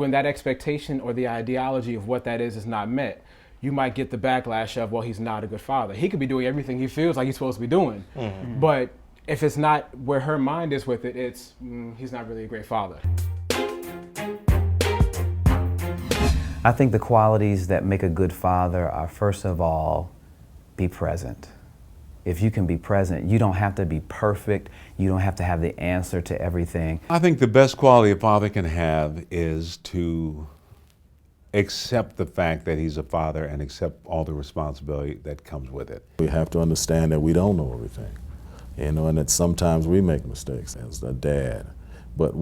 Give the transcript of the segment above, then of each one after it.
When that expectation or the ideology of what that is not met, you might get the backlash of, well, he's not a good father. He could be doing everything he feels like he's supposed to be doing. Mm-hmm. But if it's not where her mind is with it, it's, he's not really a great father. I think the qualities that make a good father are, first of all, be present. If you can be present, you don't have to be perfect. You don't have to have the answer to everything. I think the best quality a father can have is to accept the fact that he's a father and accept all the responsibility that comes with it. We have to understand that we don't know everything, and that sometimes we make mistakes as a dad. But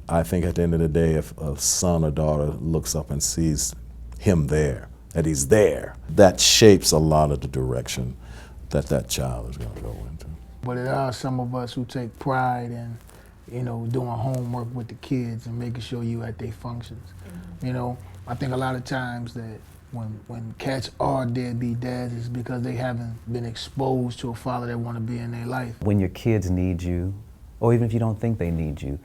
I think at the end of the day, if a son or daughter looks up and sees him there, that he's there, that shapes a lot of the direction that child is going to go into. But there are some of us who take pride in, doing homework with the kids and making sure you at their functions. I think a lot of times that when cats are deadbeat dads, it's because they haven't been exposed to a father that want to be in their life. When your kids need you, or even if you don't think they need you,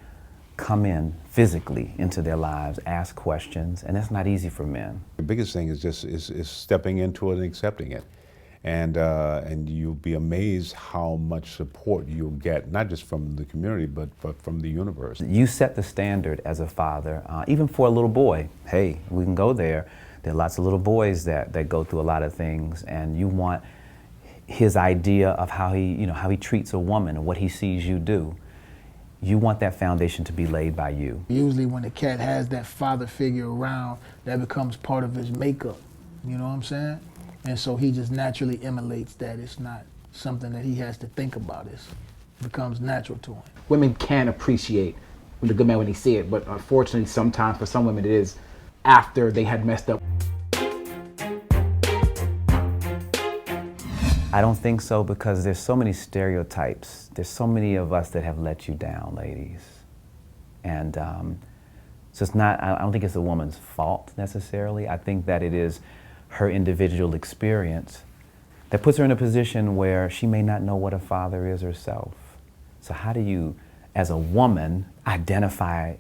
come in physically into their lives, ask questions, and that's not easy for men. The biggest thing is just stepping into it and accepting it. And you'll be amazed how much support you'll get, not just from the community, but from the universe. You set the standard as a father, even for a little boy. Hey, we can go there. There are lots of little boys that go through a lot of things, and you want his idea of how he treats a woman and what he sees you do. You want that foundation to be laid by you. Usually when the cat has that father figure around, that becomes part of his makeup. You know what I'm saying? And so he just naturally emulates that. It's not something that he has to think about. It becomes natural to him. Women can appreciate the good man when they see it, but unfortunately sometimes for some women it is after they had messed up. I don't think so, because there's so many stereotypes. There's so many of us that have let you down, ladies. And so it's not, I don't think it's a woman's fault necessarily. I think that it is her individual experience that puts her in a position where she may not know what a father is herself. So how do you, as a woman, identify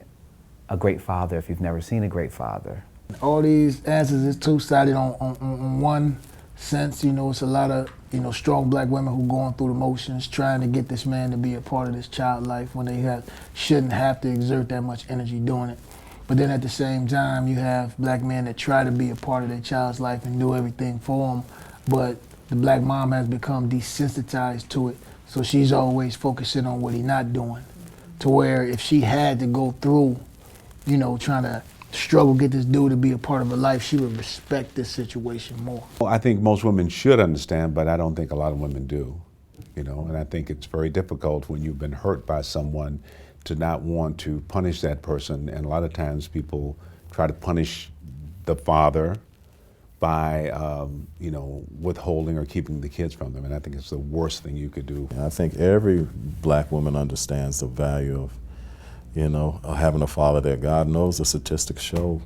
a great father if you've never seen a great father? All these answers is two-sided on one sense. It's a lot of strong black women who going through the motions trying to get this man to be a part of this child life when they shouldn't have to exert that much energy doing it. But then at the same time, you have black men that try to be a part of their child's life and do everything for them, but the black mom has become desensitized to it, so she's always focusing on what he's not doing, to where if she had to go through, trying to struggle, get this dude to be a part of her life, she would respect this situation more. Well, I think most women should understand, but I don't think a lot of women do, and I think it's very difficult when you've been hurt by someone to not want to punish that person. And a lot of times people try to punish the father by, withholding or keeping the kids from them. And I think it's the worst thing you could do. I think every black woman understands the value of, having a father there. God knows the statistics show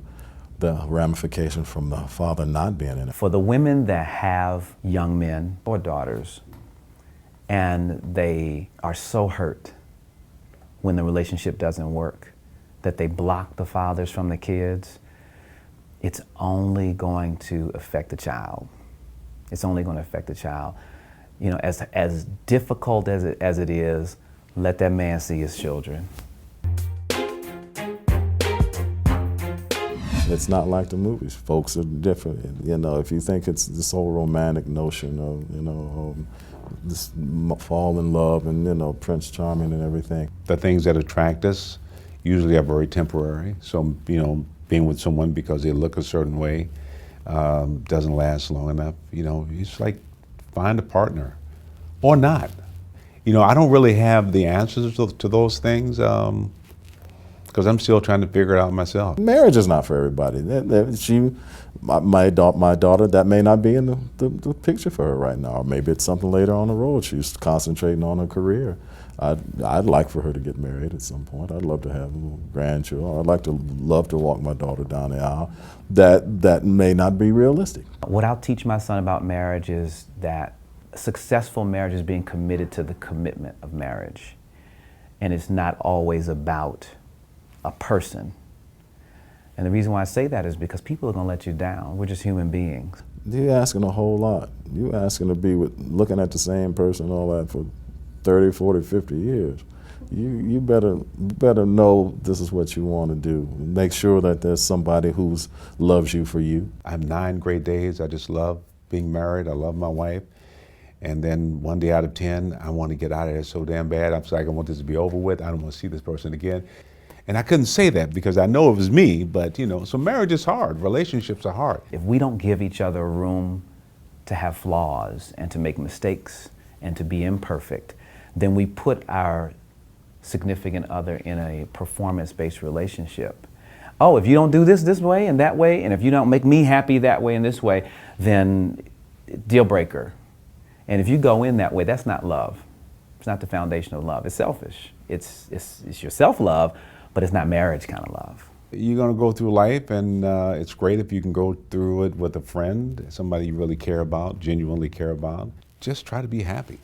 the ramifications from the father not being in it. For the women that have young men or daughters, and they are so hurt when the relationship doesn't work, that they block the fathers from the kids, it's only going to affect the child. It's only going to affect the child. As difficult as it is, let that man see his children. It's not like the movies. Folks are different. If you think it's this whole romantic notion of, this fall in love and, Prince Charming and everything. The things that attract us usually are very temporary. So, being with someone because they look a certain way doesn't last long enough. It's like, find a partner or not. I don't really have the answers to those things because I'm still trying to figure it out myself. Marriage is not for everybody. My daughter, that may not be in the picture for her right now. Or maybe it's something later on the road. She's concentrating on her career. I'd like for her to get married at some point. I'd love to have grandchildren. Love to walk my daughter down the aisle. That may not be realistic. What I'll teach my son about marriage is that a successful marriage is being committed to the commitment of marriage. And it's not always about a person. And the reason why I say that is because people are going to let you down. We're just human beings. You're asking a whole lot. You're asking to be with, looking at the same person and all that for 30, 40, 50 years. You better know this is what you want to do. Make sure that there's somebody who loves you for you. I have 9 great days. I just love being married. I love my wife. And then 1 day out of 10, I want to get out of here so damn bad. I'm like, I want this to be over with. I don't want to see this person again. And I couldn't say that because I know it was me, but you know, so marriage is hard. Relationships are hard. If we don't give each other room to have flaws and to make mistakes and to be imperfect, then we put our significant other in a performance-based relationship. Oh, if you don't do this way and that way, and if you don't make me happy that way and this way, then deal breaker. And if you go in that way, that's not love. It's not the foundation of love. It's selfish. It's your self-love, but it's not marriage kind of love. You're going to go through life, and it's great if you can go through it with a friend, somebody you really care about, genuinely care about. Just try to be happy.